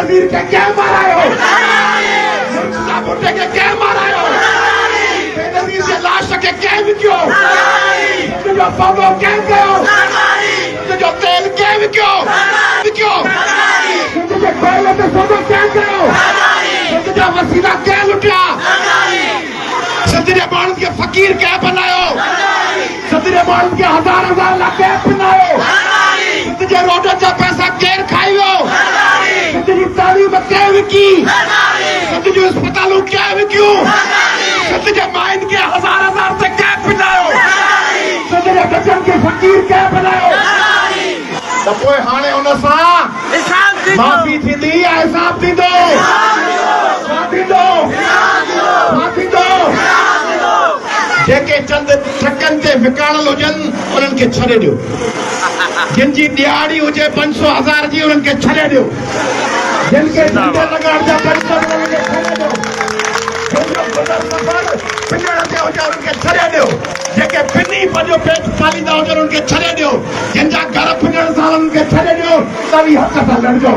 बेनज़ीर के क्या मारायो मुर्तज़ा भुट्टे के क्या मारायो बेनज़ीर के लाश के क्या विकियो जो पौधो क्या कयो जो तेल क्या विकियो जो कोयले ते सोनो क्या कयो जो वसीला क्या लुटिया सदरे माण्हुनि खे फ़क़ीर क्या बनायो सदरे माण्हुनि खे हज़ार लाख क्या पिनायो सिंध जे रोडनि जा पैसा केरु खाई वियो सिंध जी तालीम कंहिं विकी सिंध जूं अस्पतालूं कंहिं विकियूं सिंध जे माइनि खे हज़ार ते कंहिं पिनायो सिंध जे बचनि खे फ़क़ीर कंहिं बनायो त पोइ हाणे हुन सां माफ़ी थींदी या हिसाब थींदो छा थींदो जेके चंद ठकनि ते विकाणल हुजनि उन्हनि खे छॾे ॾियो जिन जी ॾियारी हुजे 500,000 जी उन्हनि खे छॾे ॾियो जिन खे धंधे लॻाइण जा पैसा उन्हनि खे छॾे ॾियो पिञण ते हुजे उन्हनि खे छॾे ॾियो जेके पिनी पंहिंजो पेट पालींदा हुजनि उन्हनि खे छॾे ॾियो जिन जा घर पिञण सां उन्हनि खे छॾे ॾियो तव्हीं हक़ सां लड़जो